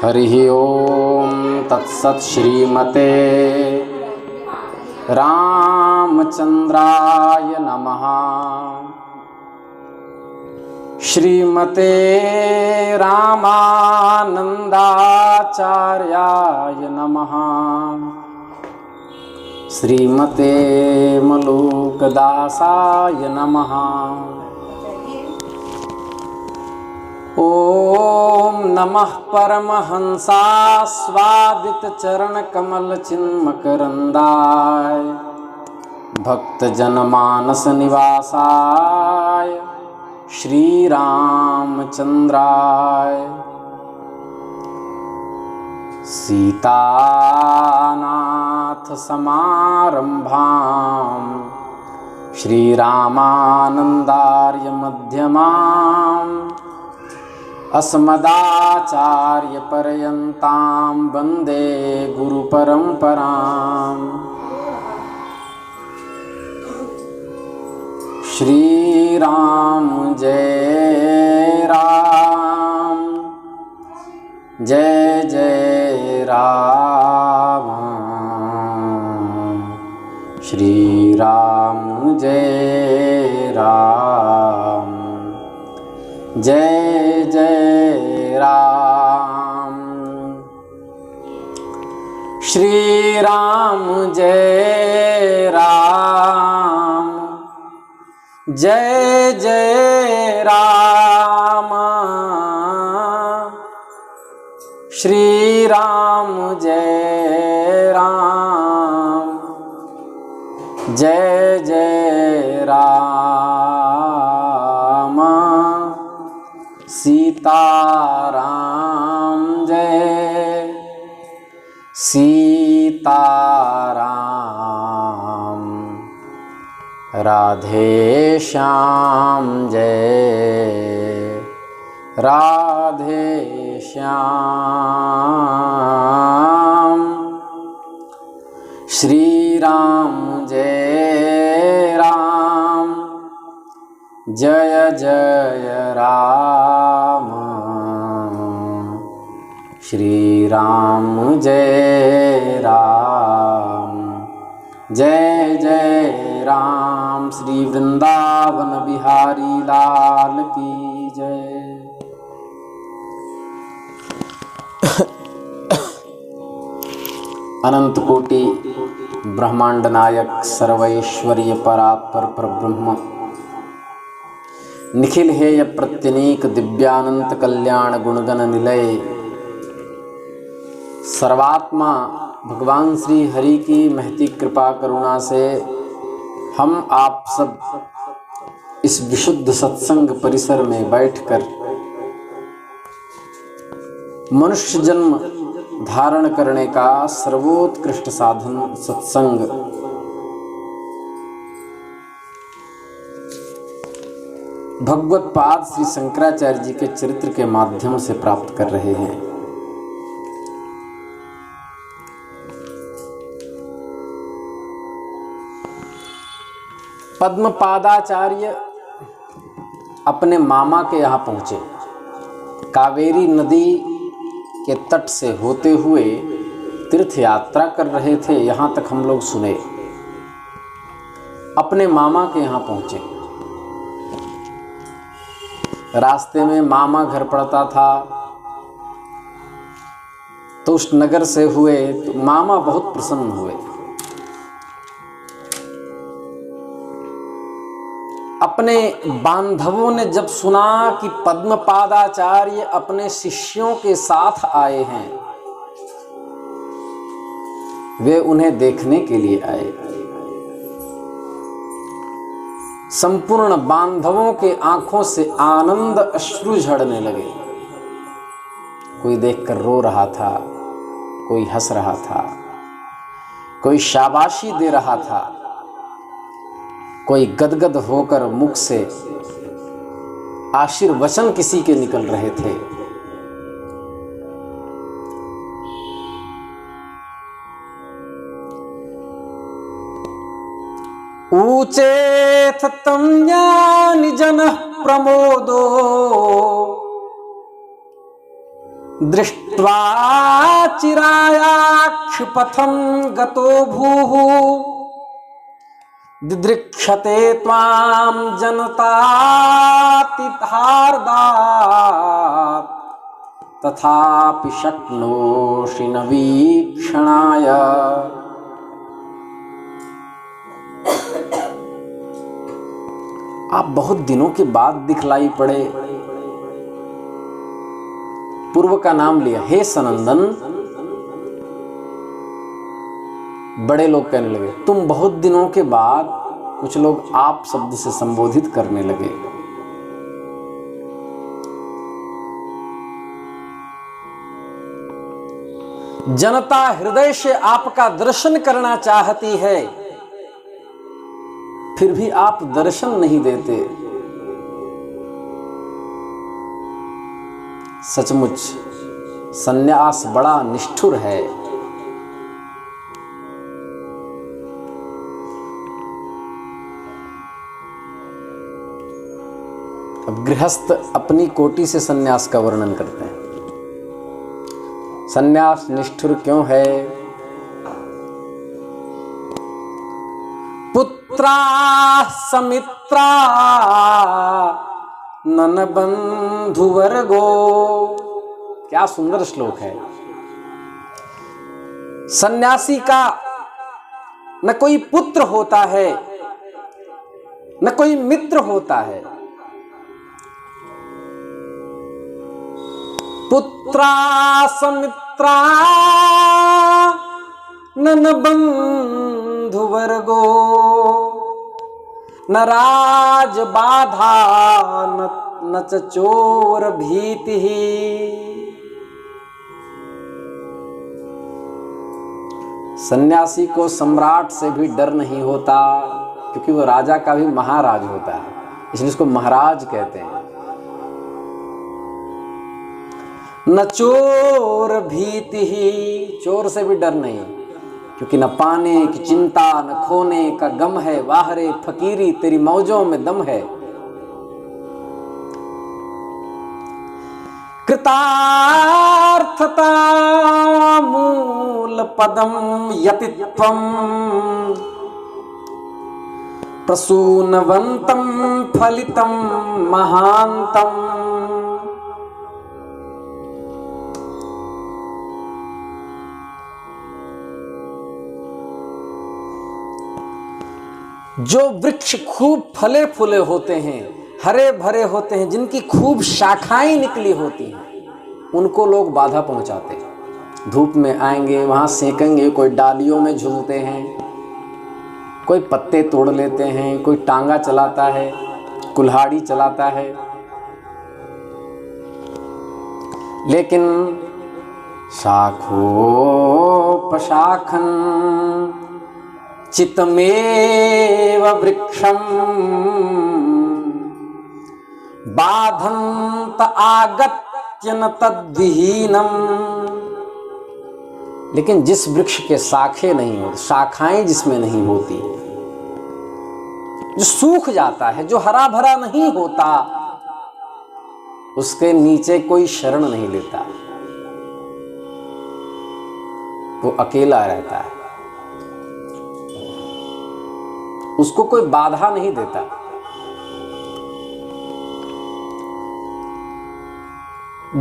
हरिः ओम तत्सत् श्रीमते रामचंद्राय नमः। श्रीमते रामानंदाचार्याय नमः। श्रीमते मलूकदासाय नमः। ओम नमः परमहंसास्वादित चरण कमल चिन्मकरंदाय भक्तजनमानस निवासाय श्री रामचंद्राय। सीतानाथ समारंभां श्री रामानंदार्य मध्यमाम् अस्मदाचार्य पर्यन्तां वन्दे गुरुपरम्पराम्। श्री राम जय राम जय जय राम। श्री राम जय राम जय जय राम। श्री राम जय राम जय जय राम। श्री राम जय राम जय जय राम। सीताराम जय सीताराम। राधे श्याम जय राधे श्याम। श्री राम जय राम जय जय राम। श्री राम जय राम जय जय राम। श्री वृंदावन बिहारी लाल की जय। अनंत कोटि ब्रह्मांड नायक सर्वैश्वर्य परात्पर परब्रह्म निखिल हेय प्रत्यनीक दिव्यानंत कल्याण गुणगण निलय सर्वात्मा भगवान श्री हरि की महती कृपा करुणा से हम आप सब इस विशुद्ध सत्संग परिसर में बैठकर मनुष्य जन्म धारण करने का सर्वोत्कृष्ट साधन सत्संग भगवत पाद श्री शंकराचार्य जी के चरित्र के माध्यम से प्राप्त कर रहे हैं। पद्मपादाचार्य अपने मामा के यहाँ पहुँचे। कावेरी नदी के तट से होते हुए तीर्थ यात्रा कर रहे थे। यहाँ तक हम लोग सुने। अपने मामा के यहाँ पहुँचे। रास्ते में मामा घर पड़ता था तो उस नगर से हुए तो मामा बहुत प्रसन्न हुए। अपने बांधवों ने जब सुना कि पद्मपादाचार्य अपने शिष्यों के साथ आए हैं, वे उन्हें देखने के लिए आए। संपूर्ण बांधवों के आंखों से आनंद अश्रु झड़ने लगे। कोई देखकर रो रहा था, कोई हंस रहा था, कोई शाबाशी दे रहा था, कोई गदगद होकर मुख से आशीर्वचन किसी के निकल रहे थे। ऊचेथ तं ज्ञानी जनः प्रमोदो दृष्ट्वा चिरायाक्षपथं गतो भूः दिदृक्षते त्वां जनतातिहार्दात् तथापि शक्नोषि न वीक्षणाय। आप बहुत दिनों के बाद दिखलाई पड़े। पूर्व का नाम लिया, हे सनंदन। बड़े लोग कहने लगे तुम बहुत दिनों के बाद, कुछ लोग आप शब्द से संबोधित करने लगे। जनता हृदय से आपका दर्शन करना चाहती है, फिर भी आप दर्शन नहीं देते। सचमुच सन्यास बड़ा निष्ठुर है। अब गृहस्थ अपनी कोटि से सन्यास का वर्णन करते हैं। सन्यास निष्ठुर क्यों है? पुत्रा समित्रा नन बंधुवर्गो। क्या सुंदर श्लोक है। सन्यासी का न कोई पुत्र होता है, न कोई मित्र होता है। पुत्रा समित्रा नन बंधुवर्गो न राज बाधा न च चोर भीति। सन्यासी को सम्राट से भी डर नहीं होता, क्योंकि वो राजा का भी महाराज होता है, इसलिए उसको महाराज कहते हैं। न चोर भीति ही, चोर से भी डर नहीं, क्योंकि न पाने की चिंता न खोने का गम है। वाहरे फकीरी तेरी मौजों में दम है। कृतार्थता मूल पदम यतित्वम प्रसूनवंतम फलितम महांतम। जो वृक्ष खूब फले फूले होते हैं, हरे भरे होते हैं, जिनकी खूब शाखाएं निकली होती हैं, उनको लोग बाधा पहुंचाते हैं। धूप में आएंगे, वहां सेकेंगे, कोई डालियों में झूलते हैं, कोई पत्ते तोड़ लेते हैं, कोई टांगा चलाता है, कुल्हाड़ी चलाता है। लेकिन शाखोपशाखन चितमेव वृक्षम बाधंत आगत्य न तद्विहीनम। लेकिन जिस वृक्ष के शाखे नहीं होती, शाखाएं जिसमें नहीं होती, जो सूख जाता है, जो हरा भरा नहीं होता, उसके नीचे कोई शरण नहीं लेता, वो अकेला रहता है, उसको कोई बाधा नहीं देता।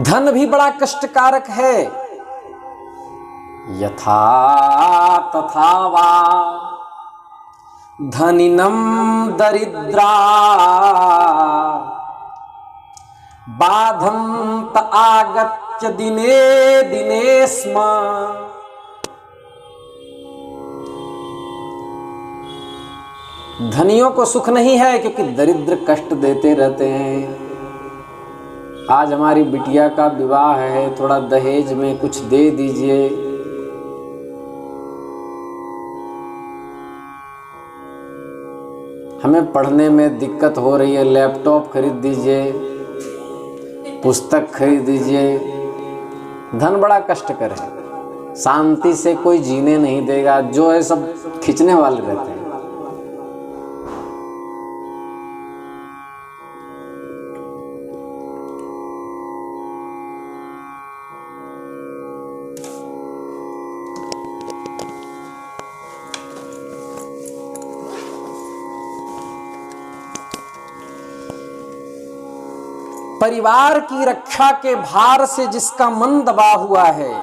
धन भी बड़ा कष्टकारक है। यथा तथा वा धनिनम दरिद्रा बाधंत आगत्य दिने दिने स्म। धनियों को सुख नहीं है, क्योंकि दरिद्र कष्ट देते रहते हैं। आज हमारी बिटिया का विवाह है, थोड़ा दहेज में कुछ दे दीजिए। हमें पढ़ने में दिक्कत हो रही है, लैपटॉप खरीद दीजिए, पुस्तक खरीद दीजिए। धन बड़ा कष्टकर है, शांति से कोई जीने नहीं देगा। जो है सब खींचने वाले रहते हैं। परिवार की रक्षा के भार से जिसका मन दबा हुआ है,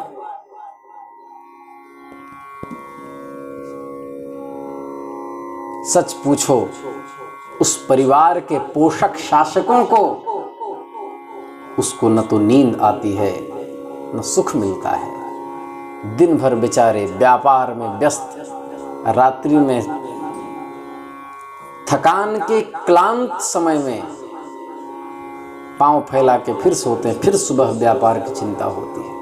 सच पूछो उस परिवार के पोषक शासकों को, उसको न तो नींद आती है न सुख मिलता है। दिन भर बेचारे व्यापार में व्यस्त, रात्रि में थकान के क्लांत समय में पांव फैला के फिर सोते हैं, फिर सुबह व्यापार की चिंता होती है।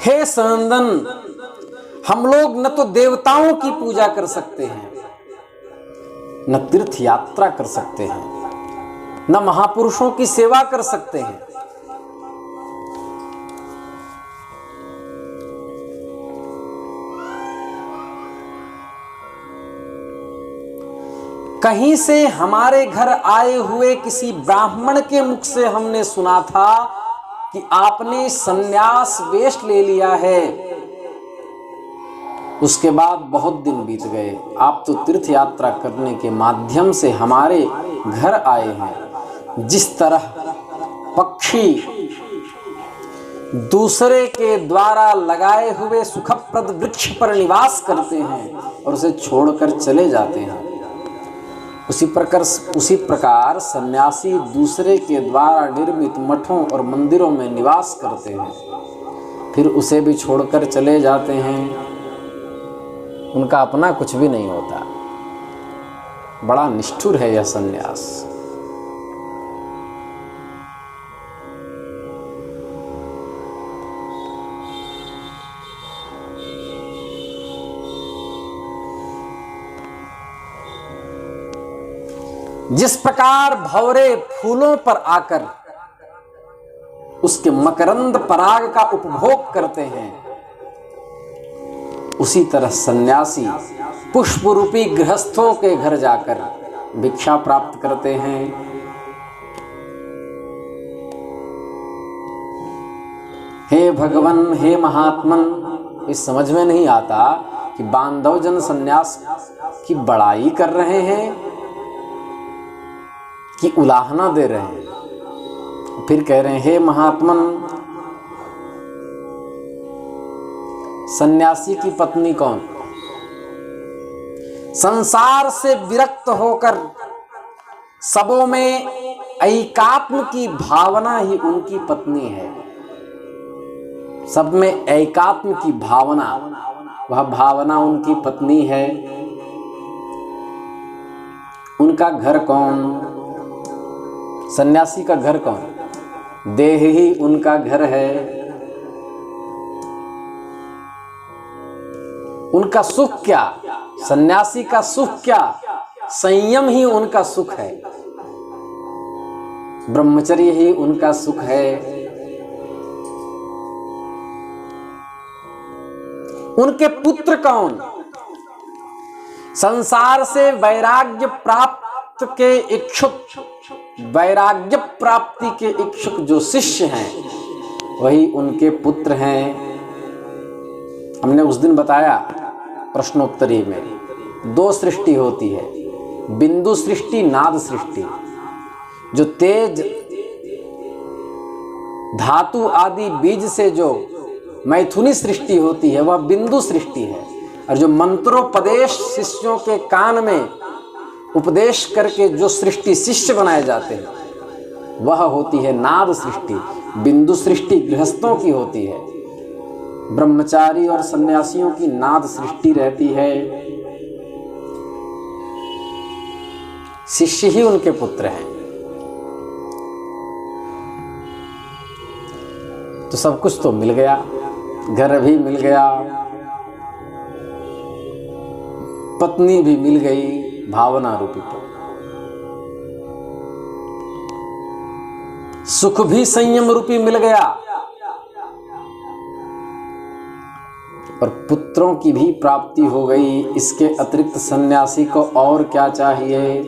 हे सनंदन, हम लोग न तो देवताओं की पूजा कर सकते हैं, न तीर्थ यात्रा कर सकते हैं, न महापुरुषों की सेवा कर सकते हैं। कहीं से हमारे घर आए हुए किसी ब्राह्मण के मुख से हमने सुना था कि आपने संन्यास वेश ले लिया है। उसके बाद बहुत दिन बीत गए, आप तो तीर्थ यात्रा करने के माध्यम से हमारे घर आए हैं। जिस तरह पक्षी दूसरे के द्वारा लगाए हुए सुखप्रद वृक्ष पर निवास करते हैं और उसे छोड़कर चले जाते हैं, उसी प्रकार सन्यासी दूसरे के द्वारा निर्मित मठों और मंदिरों में निवास करते हैं, फिर उसे भी छोड़कर चले जाते हैं। उनका अपना कुछ भी नहीं होता। बड़ा निष्ठुर है यह सन्यास। जिस प्रकार भंवरे फूलों पर आकर उसके मकरंद पराग का उपभोग करते हैं, उसी तरह सन्यासी पुष्प रूपी गृहस्थों के घर जाकर भिक्षा प्राप्त करते हैं। हे भगवान, हे महात्मन, इस समझ में नहीं आता कि बांधव जन सन्यास की बड़ाई कर रहे हैं कि उलाहना दे रहे हैं। फिर कह रहे हैं, हे महात्मन, सन्यासी की पत्नी कौन? संसार से विरक्त होकर सबों में ऐकात्म की भावना ही उनकी पत्नी है। सब में ऐकात्म की भावना, वह भावना उनकी पत्नी है। उनका घर कौन? सन्यासी का घर कौन? देह ही उनका घर है। उनका सुख क्या? सन्यासी का सुख क्या? संयम ही उनका सुख है, ब्रह्मचर्य ही उनका सुख है। उनके पुत्र कौन? संसार से वैराग्य प्राप्त के इच्छुक, वैराग्य प्राप्ति के इच्छुक जो शिष्य हैं, वही उनके पुत्र हैं। हमने उस दिन बताया प्रश्नोत्तरी में, दो सृष्टि होती है, बिंदु सृष्टि, नाद सृष्टि। जो तेज धातु आदि बीज से जो मैथुनी सृष्टि होती है वह बिंदु सृष्टि है, और जो मंत्रोपदेश शिष्यों के कान में उपदेश करके जो सृष्टि शिष्य बनाए जाते हैं वह होती है नाद सृष्टि। बिंदु सृष्टि गृहस्थों की होती है, ब्रह्मचारी और सन्यासियों की नाद सृष्टि रहती है। शिष्य ही उनके पुत्र हैं। तो सब कुछ तो मिल गया, घर भी मिल गया, पत्नी भी मिल गई, भावना रूपी तो सुख भी संयम रूपी मिल गया, और पुत्रों की भी प्राप्ति हो गई। इसके अतिरिक्त सन्यासी को और क्या चाहिए?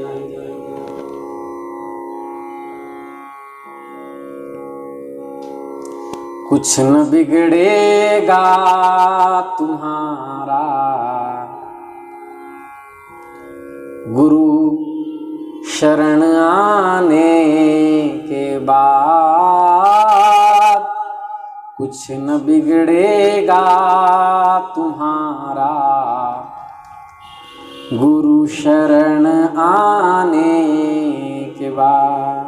कुछ न बिगड़ेगा तुम्हारा, गुरु शरण आने के बाद कुछ न बिगड़ेगा तुम्हारा, गुरु शरण आने के बाद।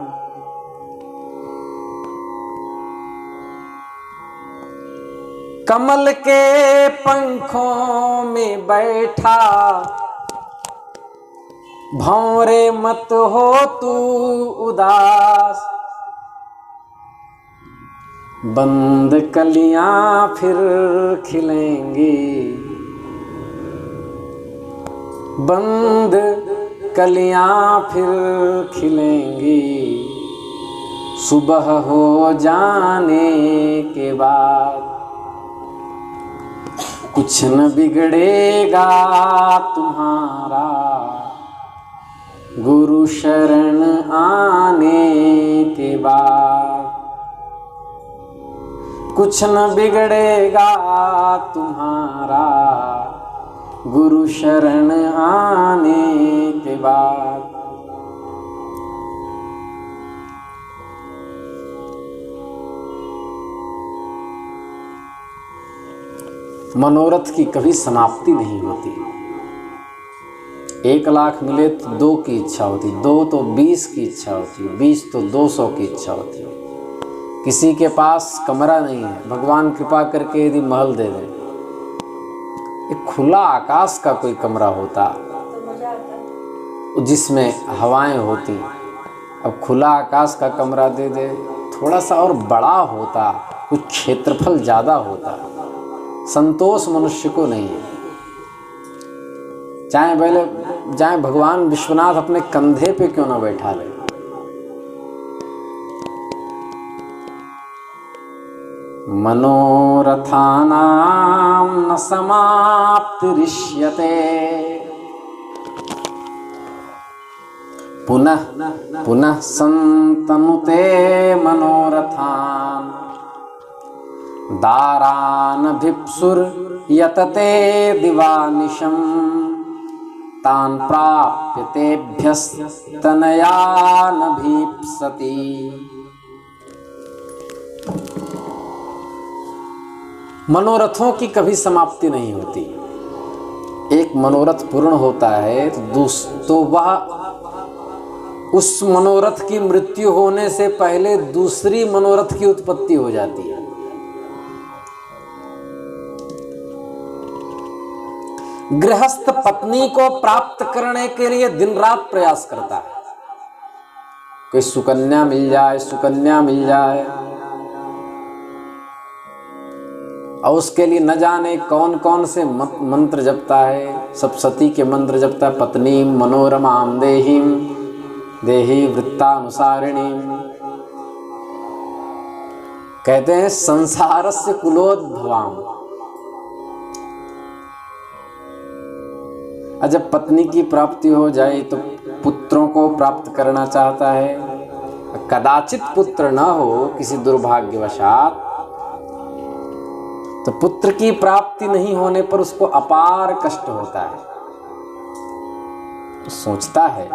कमल के पंखों में बैठा भंवरे मत हो तू उदास, बंद कलियां फिर खिलेंगी, बंद कलियां फिर खिलेंगी, सुबह हो जाने के बाद कुछ न बिगड़ेगा तुम्हारा, गुरु शरण आने के बाद कुछ न बिगड़ेगा तुम्हारा, गुरु शरण आने के बाद। मनोरथ की कभी समाप्ति नहीं होती। 1 लाख मिले तो 2 की इच्छा होती, 2 तो 20 की इच्छा होती, 20 तो 200 की इच्छा होती। किसी के पास कमरा नहीं है, भगवान कृपा करके यदि महल दे दे, एक खुला आकाश का कोई कमरा होता जिसमें हवाएं होती, अब खुला आकाश का कमरा दे दे, थोड़ा सा और बड़ा होता, कुछ क्षेत्रफल ज़्यादा होता, संतोष मनुष्य को नहीं है। चाहे भगवान विश्वनाथ अपने कंधे पे क्यों ना बैठा ले, मनोरथानां न समाप्तिरिष्यते, पुनः पुनः संतनुते मनोरथान्, दारानभिप्सुर्यतते दिवानिशं, तान् प्राप्य तेभ्यस्तनया न भीप्सति। मनोरथों की कभी समाप्ति नहीं होती। एक मनोरथ पूर्ण होता है तो वह उस मनोरथ की मृत्यु होने से पहले दूसरी मनोरथ की उत्पत्ति हो जाती है। गृहस्थ पत्नी को प्राप्त करने के लिए दिन रात प्रयास करता है, कोई सुकन्या मिल जाए, सुकन्या मिल जाए, और उसके लिए न जाने कौन कौन से मंत्र जपता है, सप्तशती के मंत्र जपता है, पत्नी मनोरमां देहीं देही वृत्तानुसारिणीं। कहते हैं संसारस्य कुलोद्भवाम। जब पत्नी की प्राप्ति हो जाए तो पुत्रों को प्राप्त करना चाहता है, कदाचित पुत्र न हो किसी दुर्भाग्यवशात, तो पुत्र की प्राप्ति नहीं होने पर उसको अपार कष्ट होता है। तो सोचता है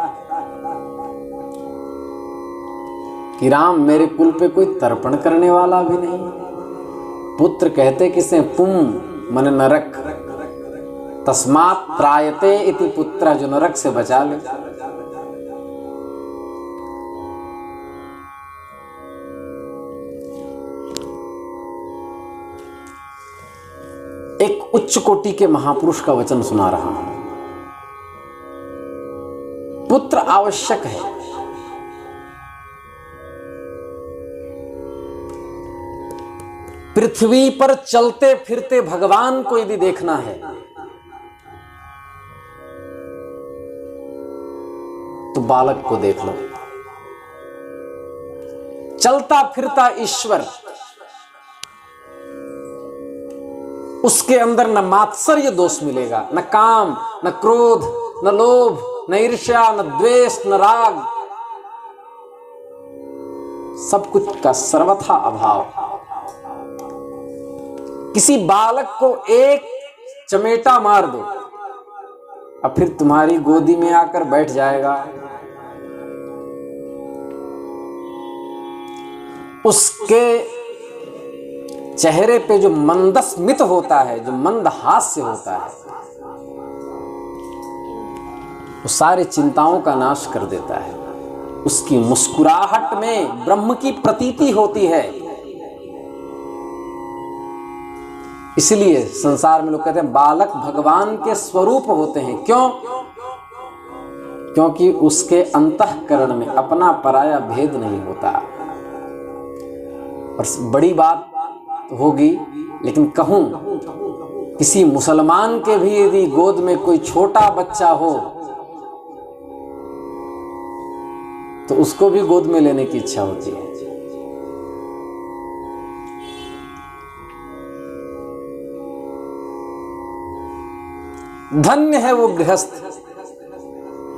कि राम मेरे कुल पे कोई तर्पण करने वाला भी नहीं। पुत्र कहते किसे, पुम मन नरक, तस्मात् त्रायते इति पुत्र, जो नरक से बचा ले। एक उच्च कोटि के महापुरुष का वचन सुना रहा हूं। पुत्र आवश्यक है, पृथ्वी पर चलते फिरते भगवान को यदि देखना है तो बालक को देख लो। चलता फिरता ईश्वर, उसके अंदर न मात्सर्य दोष मिलेगा, न काम, न क्रोध, न लोभ, न ईर्ष्या, न द्वेष, न राग, सब कुछ का सर्वथा अभाव। किसी बालक को एक चमेटा मार दो, और फिर तुम्हारी गोदी में आकर बैठ जाएगा। उसके चेहरे पे जो मंदस्मित होता है, जो मंद हास्य होता है, वो सारी चिंताओं का नाश कर देता है। उसकी मुस्कुराहट में ब्रह्म की प्रतीति होती है। इसलिए संसार में लोग कहते हैं बालक भगवान के स्वरूप होते हैं। क्यों? क्योंकि उसके अंतःकरण में अपना पराया भेद नहीं होता। और बड़ी बात तो होगी, लेकिन कहूं किसी मुसलमान के भी यदि गोद में कोई छोटा बच्चा हो तो उसको भी गोद में लेने की इच्छा होती है। धन्य है वो गृहस्थ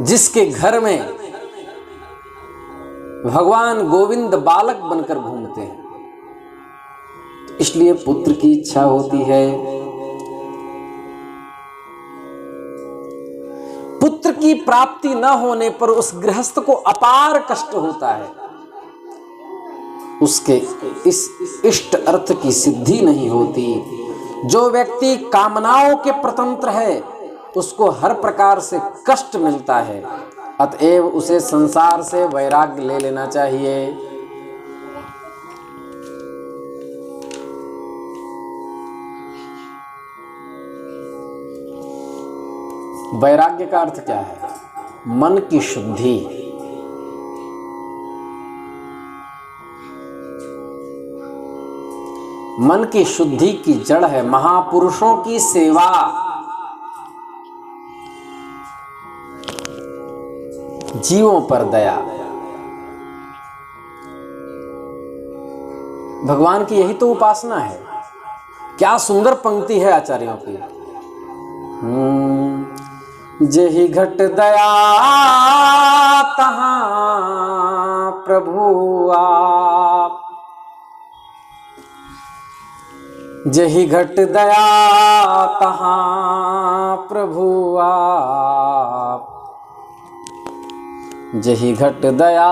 जिसके घर में भगवान गोविंद बालक बनकर घूमते हैं। इसलिए पुत्र की इच्छा होती है। पुत्र की प्राप्ति न होने पर उस गृहस्थ को अपार कष्ट होता है। उसके इस इष्ट अर्थ की सिद्धि नहीं होती। जो व्यक्ति कामनाओं के प्रतंत्र है उसको हर प्रकार से कष्ट मिलता है। अतएव उसे संसार से वैराग्य ले लेना चाहिए। वैराग्य का अर्थ क्या है? मन की शुद्धि। मन की शुद्धि की जड़ है महापुरुषों की सेवा। जीवों पर दया। भगवान की यही तो उपासना है। क्या सुंदर पंक्ति है आचार्यों की। जेहि घट दया तहाँ प्रभु आप। जेहि घट दया तहाँ प्रभु आप। जेहि घट दया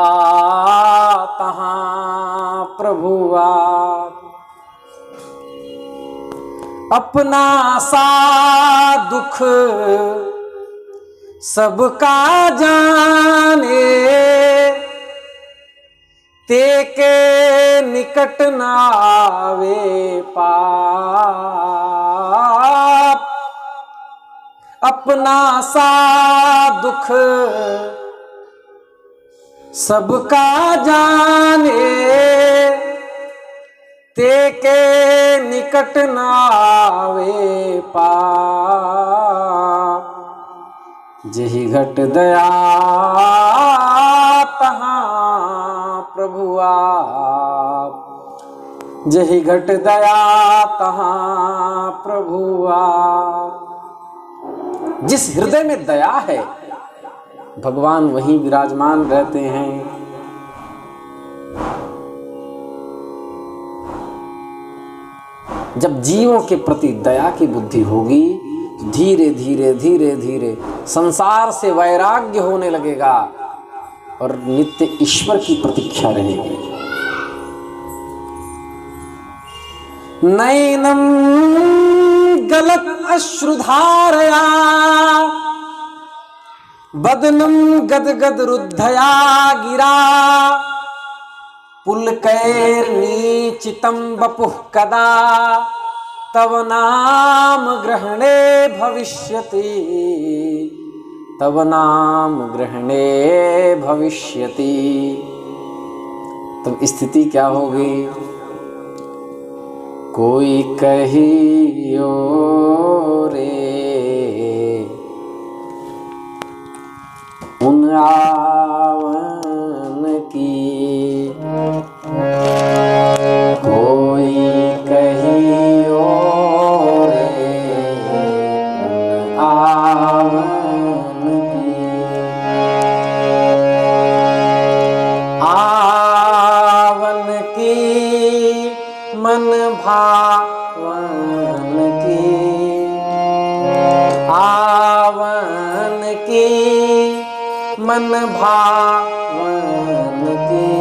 तहाँ प्रभु आप। अपना सा दुख सबका जाने। ते के निकट ना आवे पाप। अपना सा दुख सबका जाने। ते के निकट ना आवे पाप। जेहि घट दया तहाँ प्रभु आप। जेहि घट दया तहाँ प्रभु आप। जिस हृदय में दया है भगवान वहीं विराजमान रहते हैं। जब जीवों के प्रति दया की बुद्धि होगी धीरे धीरे धीरे धीरे संसार से वैराग्य होने लगेगा और नित्य ईश्वर की प्रतीक्षा रहेगी। नैनम गलत अश्रुधारया बदनम गदगद रुद्धया गिरा। पुलकैर्नीचितं वपुः कदा तव नाम ग्रहणे भविष्यति। तव नाम ग्रहणे भविष्यति। तब स्थिति क्या होगी? कोई कहियो रे उन आवन की। कोई कहियो रे उन आवन की। आवन की मन भावन की। आवन मन भावन की,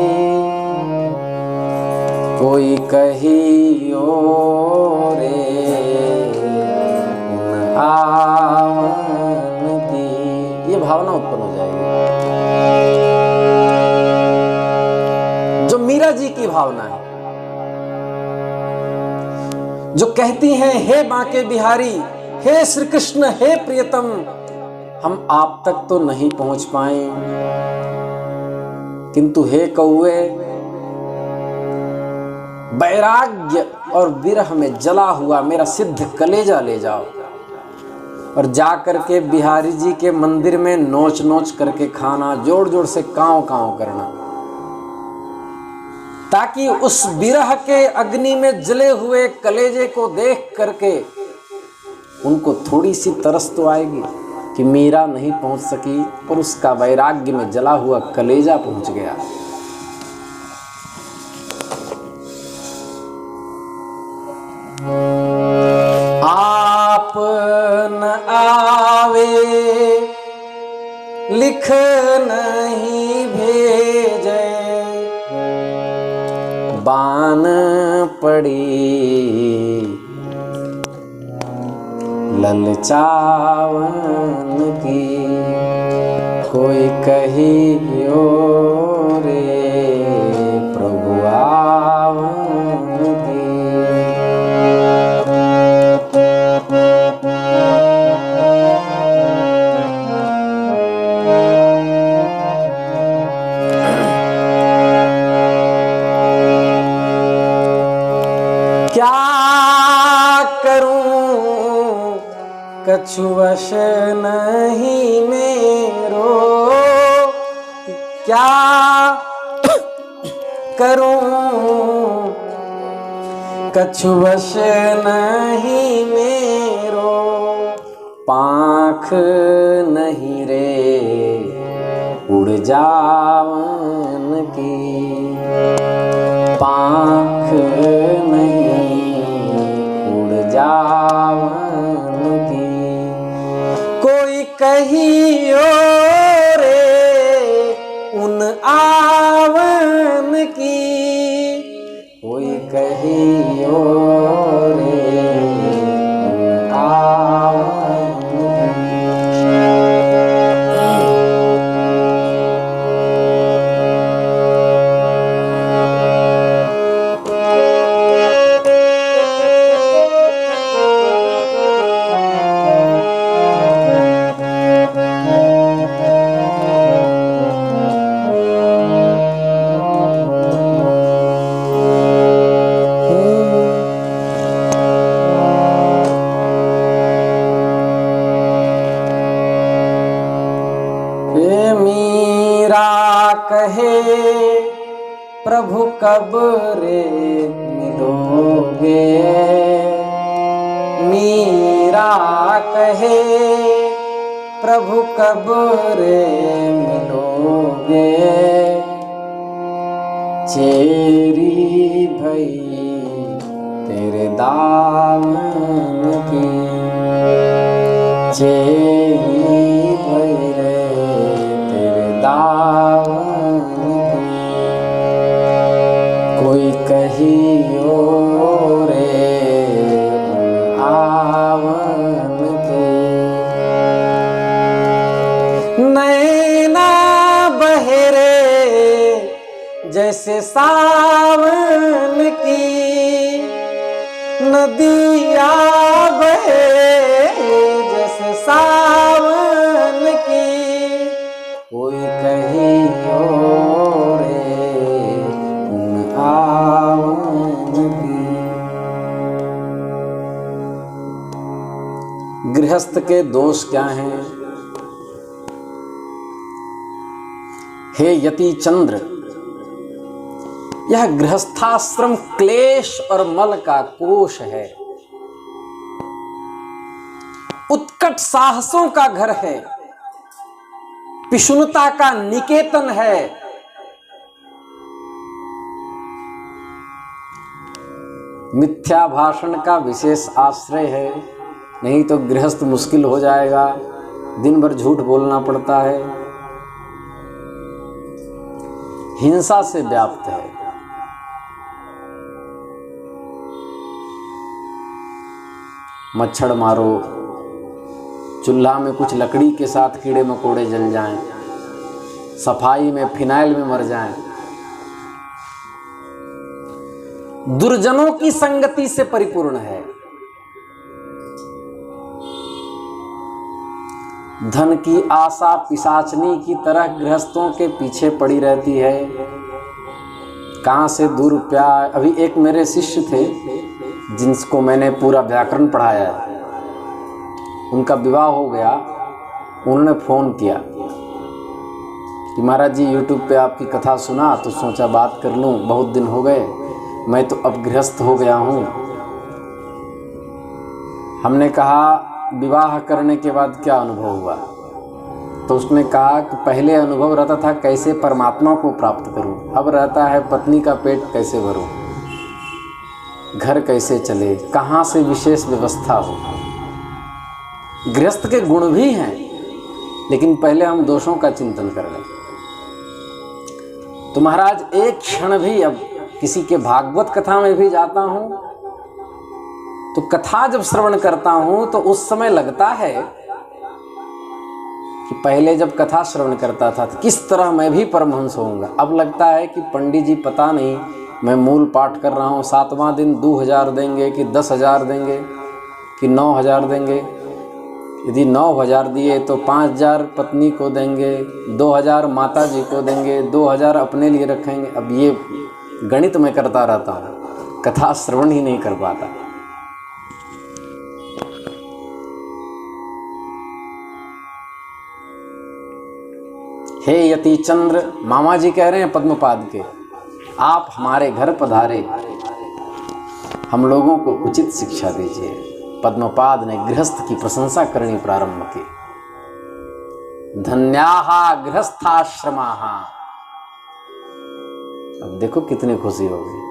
कोई कहियो रे आवन की, ये भावना उत्पन्न हो जाएगी। जो मीरा जी की भावना है, जो कहती हैं हे बांके बिहारी, हे श्री कृष्ण, हे प्रियतम, हम आप तक तो नहीं पहुंच पाए, किंतु हे कौए, वैराग्य और विरह में जला हुआ मेरा सिद्ध कलेजा ले जाओ और जा करके बिहारी जी के मंदिर में नोच नोच करके खाना, जोर जोर से कांव कांव करना, ताकि उस विरह के अग्नि में जले हुए कलेजे को देख करके उनको थोड़ी सी तरस तो आएगी कि मीरा नहीं पहुंच सकी, पर उसका वैराग्य में जला हुआ कलेजा पहुंच गया। आप न आवे लिख नहीं भेजे, बान पड़ी ललचावन की, कोई कहियो रे प्रभु आवन की। क्या करूं कछु वश नहीं मेरो, क्या करूं कछु वश नहीं मेरो, पाख नहीं रे उड़ जावन की, पाख नहीं उड़ जावन की, कोई कहियो रे उन आवन की, कोई कहियो रे उन आवन की। कहे प्रभु कब रे मिलोगे, मीरा कहे प्रभु कब रे मिलोगे, चेरी भई तेरे दामन की, चेरी भई रे तेरे दामन की, कोई कहियो रे आवन की। नैना बहरे जैसे सावन की, नदिया बहे जैसे सावन की, कोई कहियो रे उन आवन की। गृहस्थ के दोष क्या हैं? हे यति चंद्र, यह गृहस्थाश्रम क्लेश और मल का कोश है, उत्कट साहसों का घर है, पिशुनता का निकेतन है। मिथ्या भाषण का विशेष आश्रय है, नहीं तो गृहस्थ मुश्किल हो जाएगा, दिन भर झूठ बोलना पड़ता है, हिंसा से व्याप्त है। मच्छर मारो, चूल्हा में कुछ लकड़ी के साथ कीड़े मकोड़े जल जाएं, सफाई में फिनाइल में मर जाएं, दुर्जनों की संगति से परिपूर्ण है। धन की आशा पिशाचनी की तरह गृहस्थों के पीछे पड़ी रहती है। कहां से ₹2 अभी एक मेरे शिष्य थे जिनको मैंने पूरा व्याकरण पढ़ाया है, उनका विवाह हो गया। उन्होंने फ़ोन किया कि महाराज जी YouTube पे आपकी कथा सुना तो सोचा बात कर लूं, बहुत दिन हो गए, मैं तो अब गृहस्थ हो गया हूं। हमने कहा विवाह करने के बाद क्या अनुभव हुआ? तो उसने कहा कि पहले अनुभव रहता था कैसे परमात्मा को प्राप्त करूं, अब रहता है पत्नी का पेट कैसे भरूं, घर कैसे चले, कहां से विशेष व्यवस्था हो। गृहस्थ के गुण भी हैं, लेकिन पहले हम दोषों का चिंतन कर लें। तो महाराज एक क्षण भी, अब किसी के भागवत कथा में भी जाता हूं तो कथा जब श्रवण करता हूं तो उस समय लगता है कि पहले जब कथा श्रवण करता था तो किस तरह मैं भी परमहंस होऊंगा। अब लगता है कि पंडित जी पता नहीं मैं मूल पाठ कर रहा हूं, 7वां दिन 2000 देंगे कि 10,000 देंगे कि 9,000 देंगे। यदि 9,000 दिए तो 5,000 पत्नी को देंगे, 2,000 माता जी को देंगे, 2,000 अपने लिए रखेंगे। अब ये गणित में करता रहता हूँ, कथा श्रवण ही नहीं कर पाता। हे यति चंद्र, मामा जी कह रहे हैं पद्मपाद के, आप हमारे घर पधारे, हम लोगों को उचित शिक्षा दीजिए। पद्मपाद ने गृहस्थ की प्रशंसा करनी प्रारंभ की। धन्याहा गृहस्थाश्रमाः। अब देखो कितनी खुशी होगी।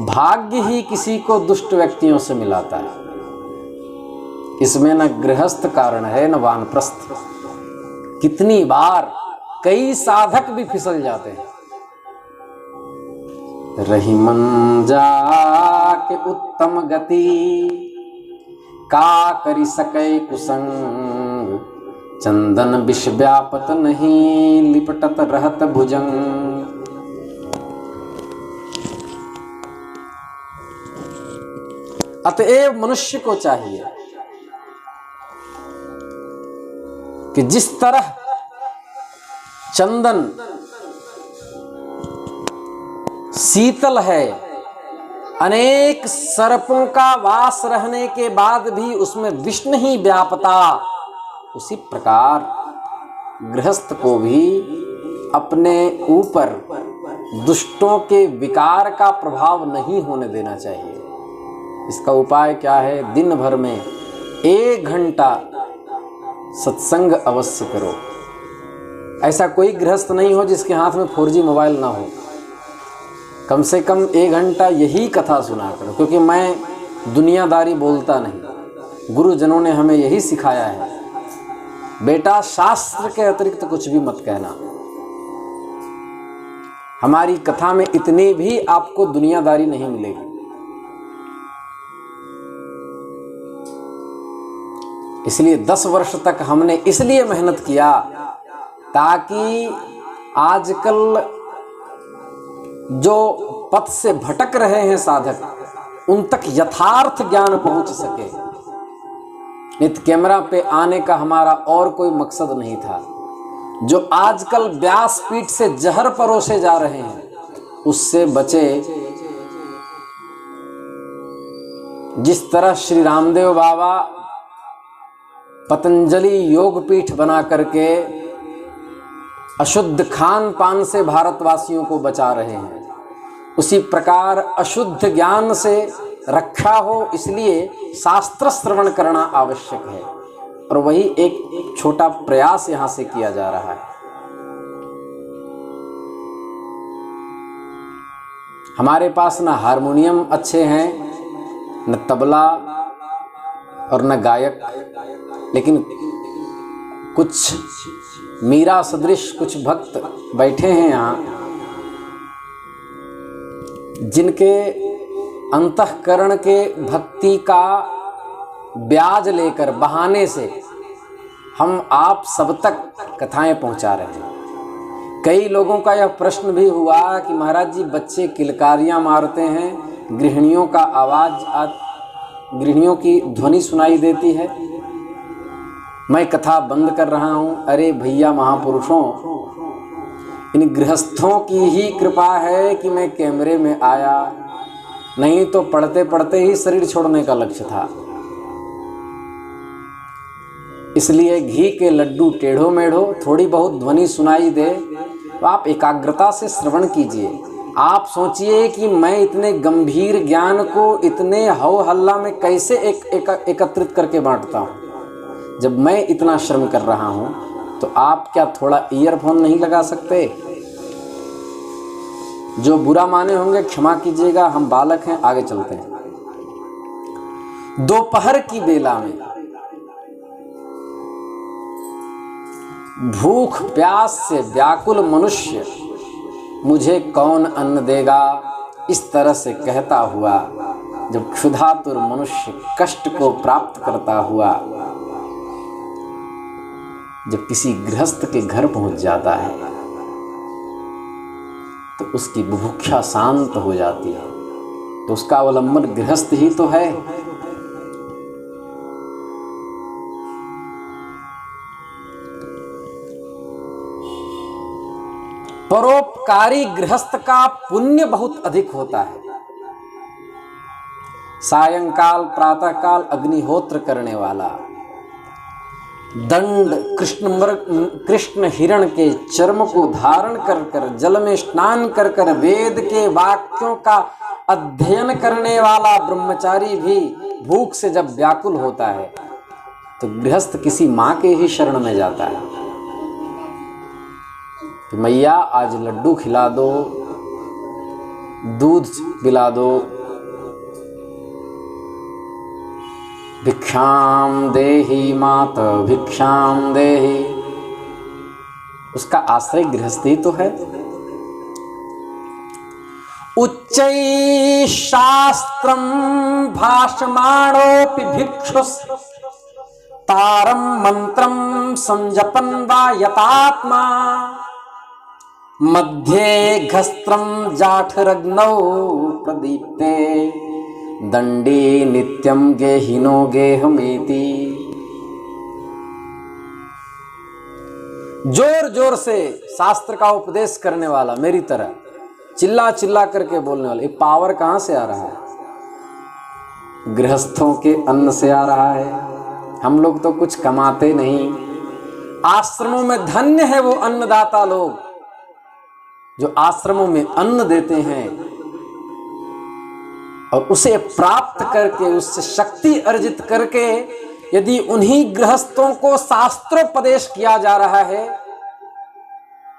भाग्य ही किसी को दुष्ट व्यक्तियों से मिलाता है। इसमें न गृहस्थ कारण है न वानप्रस्थ। कितनी बार कई साधक भी फिसल जाते हैं। रही मन जाके उत्तम गति, का करी सके कुसंग, चंदन विष व्यापत नहीं, लिपटत रहत भुजंग। अतएव मनुष्य को चाहिए कि जिस तरह चंदन शीतल है, अनेक सर्पों का वास रहने के बाद भी उसमें विष नहीं व्यापता, उसी प्रकार गृहस्थ को भी अपने ऊपर दुष्टों के विकार का प्रभाव नहीं होने देना चाहिए। इसका उपाय क्या है? दिन भर में 1 घंटा सत्संग अवश्य करो। ऐसा कोई गृहस्थ नहीं हो जिसके हाथ में 4G मोबाइल ना हो। कम से कम 1 घंटा यही कथा सुना करो, क्योंकि मैं दुनियादारी बोलता नहीं। गुरुजनों ने हमें यही सिखाया है, बेटा शास्त्र के अतिरिक्त कुछ भी मत कहना। हमारी कथा में इतनी भी आपको दुनियादारी नहीं मिलेगी। इसलिए 10 वर्ष तक हमने इसलिए मेहनत किया ताकि आजकल जो पथ से भटक रहे हैं साधक, उन तक यथार्थ ज्ञान पहुंच सके। नित कैमरा पे आने का हमारा और कोई मकसद नहीं था। जो आजकल व्यासपीठ से जहर परोसे जा रहे हैं उससे बचे। जिस तरह श्री रामदेव बाबा पतंजलि योगपीठ बना करके अशुद्ध खान पान से भारतवासियों को बचा रहे हैं, उसी प्रकार अशुद्ध ज्ञान से रक्षा हो, इसलिए शास्त्र श्रवण करना आवश्यक है। और वही एक छोटा प्रयास यहां से किया जा रहा है। हमारे पास न हारमोनियम अच्छे हैं, न तबला, और न गायक, लेकिन कुछ मीरा सदृश कुछ भक्त बैठे हैं यहाँ, जिनके अंतःकरण के भक्ति का ब्याज लेकर बहाने से हम आप सब तक कथाएं पहुंचा रहे हैं। कई लोगों का यह प्रश्न भी हुआ कि महाराज जी बच्चे किलकारियां मारते हैं, गृहिणियों का गृहिणियों की ध्वनि सुनाई देती है, मैं कथा बंद कर रहा हूं। अरे भैया महापुरुषों, इन गृहस्थों की ही कृपा है कि मैं कैमरे में आया, नहीं तो पढ़ते पढ़ते ही शरीर छोड़ने का लक्ष्य था। इसलिए घी के लड्डू टेढ़ो मेढ़ो, थोड़ी बहुत ध्वनि सुनाई दे तो आप एकाग्रता से श्रवण कीजिए। आप सोचिए कि मैं इतने गंभीर ज्ञान को इतने हौ हल्ला में कैसे एकत्रित करके बांटता हूँ। जब मैं इतना श्रम कर रहा हूँ तो आप क्या थोड़ा ईयरफोन नहीं लगा सकते? जो बुरा माने होंगे क्षमा कीजिएगा, हम बालक हैं, आगे चलते हैं। दोपहर की बेला में भूख प्यास से व्याकुल मनुष्य मुझे कौन अन्न देगा, इस तरह से कहता हुआ जब क्षुधातुर मनुष्य कष्ट को प्राप्त करता हुआ जब किसी गृहस्थ के घर पहुंच जाता है तो उसकी बुभुक्षा शांत हो जाती है। तो उसका अवलंबन गृहस्थ ही तो है। परोपकारी गृहस्थ का पुण्य बहुत अधिक होता है। सायंकाल प्रातःकाल अग्निहोत्र करने वाला, दंड कृष्ण हिरण के चर्म को धारण कर कर, जल में स्नान कर कर वेद के वाक्यों का अध्ययन करने वाला ब्रह्मचारी भी भूख से जब व्याकुल होता है तो गृहस्थ किसी माँ के ही शरण में जाता है कि मैया आज लड्डू खिला दो, दूध पिला दो, भिक्षाम देहि मात भिक्षाम देहि। उसका आश्रय गृहस्थी तो है। उच्चै शास्त्रम भाषमाणोपि भिक्षुस् तारम मंत्रम संजपन वा यतात्मा मध्ये घस्त्रम जाठरग्नौ प्रदीप्ते दंडी नित्यम गेहिनो गेहमेति। जोर जोर से शास्त्र का उपदेश करने वाला, मेरी तरह चिल्ला चिल्ला करके बोलने वाला, ये पावर कहां से आ रहा है? गृहस्थों के अन्न से आ रहा है। हम लोग तो कुछ कमाते नहीं। आश्रमों में धन्य है वो अन्नदाता लोग जो आश्रमों में अन्न देते हैं और उसे प्राप्त करके, उससे शक्ति अर्जित करके यदि उन्हीं गृहस्थों को शास्त्रोपदेश किया जा रहा है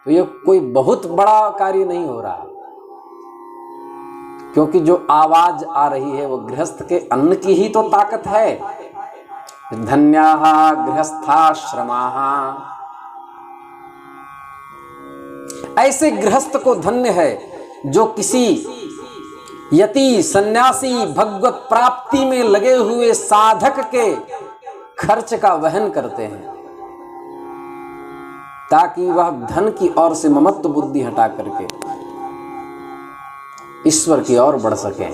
तो यह कोई बहुत बड़ा कार्य नहीं हो रहा, क्योंकि जो आवाज आ रही है वो गृहस्थ के अन्न की ही तो ताकत है। धन्याः गृहस्थाश्रमाः। ऐसे गृहस्थ को धन्य है जो किसी यति सन्यासी भगवत प्राप्ति में लगे हुए साधक के खर्च का वहन करते हैं ताकि वह धन की ओर से ममत्व बुद्धि हटा करके ईश्वर की ओर बढ़ सके।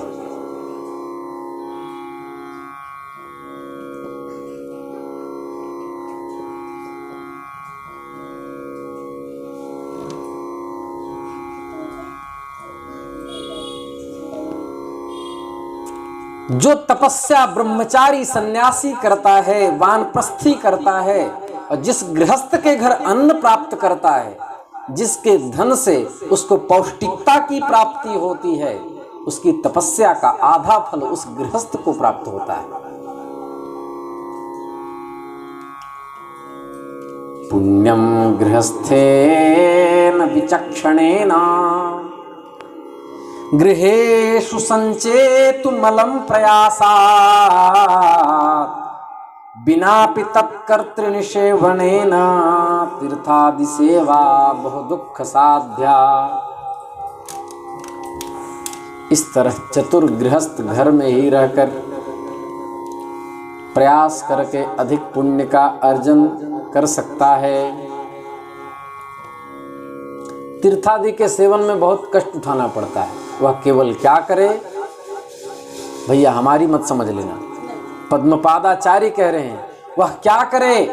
जो तपस्या ब्रह्मचारी सन्यासी करता है, वानप्रस्थी करता है, और जिस गृहस्थ के घर अन्न प्राप्त करता है, जिसके धन से उसको पौष्टिकता की प्राप्ति होती है, उसकी तपस्या का आधा फल उस गृहस्थ को प्राप्त होता है। पुण्यम गृहस्थेन विचक्षणेन गृहेषु संचेतु मलं प्रयासात् बिनापि तत्कर्तृनिषेवणेन तीर्थादि सेवा बहु दुख साध्या। इस तरह चतुर गृहस्थ घर में ही रहकर प्रयास करके अधिक पुण्य का अर्जन कर सकता है। तीर्थादि के सेवन में बहुत कष्ट उठाना पड़ता है। वह केवल क्या करे भैया, हमारी मत समझ लेना, पद्मपादाचार्य कह रहे हैं, वह क्या करे,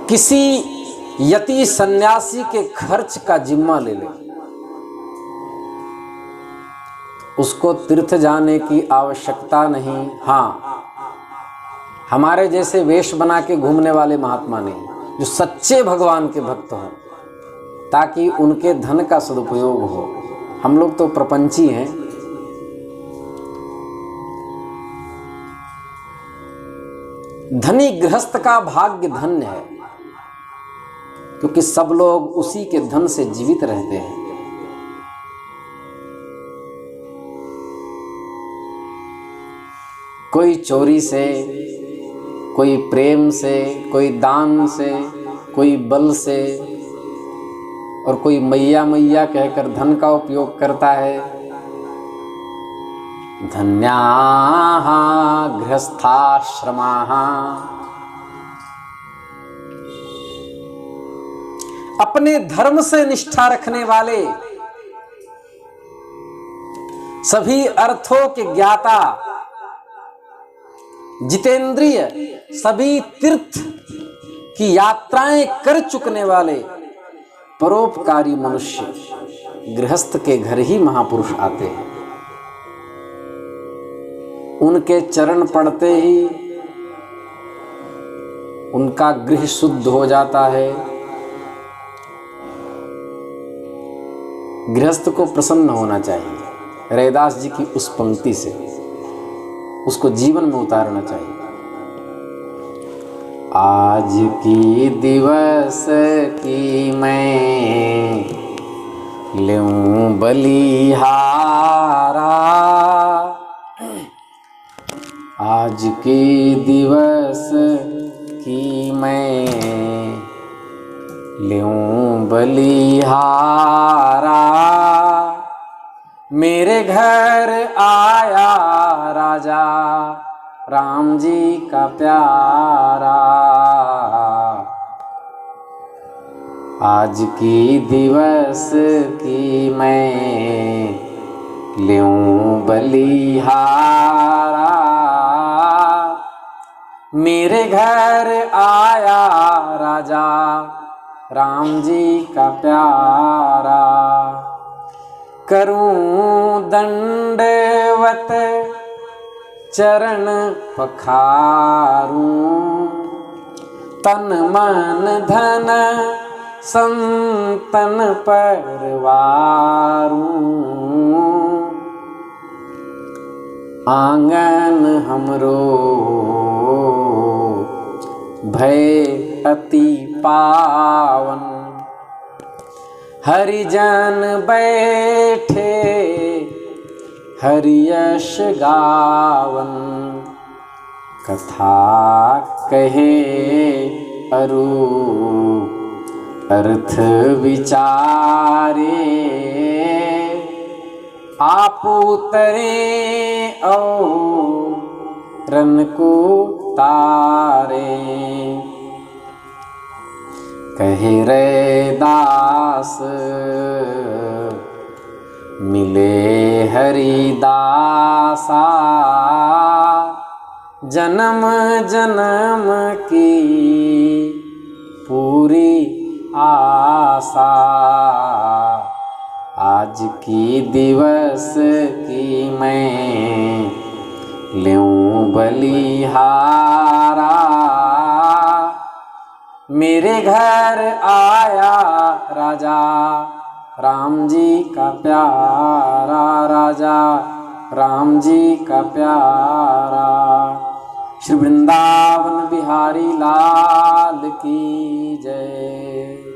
किसी यति सन्यासी के खर्च का जिम्मा ले ले, उसको तीर्थ जाने की आवश्यकता नहीं। हाँ, हमारे जैसे वेश बना के घूमने वाले महात्मा नहीं, जो सच्चे भगवान के भक्त हों, ताकि उनके धन का सदुपयोग हो। हम लोग तो प्रपंची हैं। धनी गृहस्थ का भाग्य धन्य है, क्योंकि सब लोग उसी के धन से जीवित रहते हैं। कोई चोरी से, कोई प्रेम से, कोई दान से, कोई बल से, और कोई मैया मैया कहकर धन का उपयोग करता है। धन्याः गृहस्थाश्रमाः। अपने धर्म से निष्ठा रखने वाले, सभी अर्थों के ज्ञाता, जितेंद्रिय, सभी तीर्थ की यात्राएं कर चुकने वाले परोपकारी मनुष्य गृहस्थ के घर ही महापुरुष आते हैं। उनके चरण पड़ते ही उनका गृह शुद्ध हो जाता है। गृहस्थ को प्रसन्न होना चाहिए। रैदास जी की उस पंक्ति से उसको जीवन में उतारना चाहिए। आज की दिवस की मैं लूं बलिहारा, आज की दिवस की मैं लूं बलिहारा। मेरे घर आया राजा राम जी का प्यारा। आज की दिवस की मैं लूं बलिहारा। मेरे घर आया राजा राम जी का प्यारा। करूं दंडवत चरण पखारूं, तन मन धन संतन परवारूं। आंगन हमरो भय अति पावन, हरिजन बैठे हरियश गावन। कथा कहे अरु अर्थ विचारे। आपू तरे ओ रन को तारे। कहे रैदास मिले हरिदासा। जन्म जन्म की पूरी आशा। आज की दिवस की मैं लूं बलिहारा। मेरे घर आया राजा राम जी का प्यारा। राजा राम जी का प्यारा। श्री वृंदावन बिहारी लाल की जय।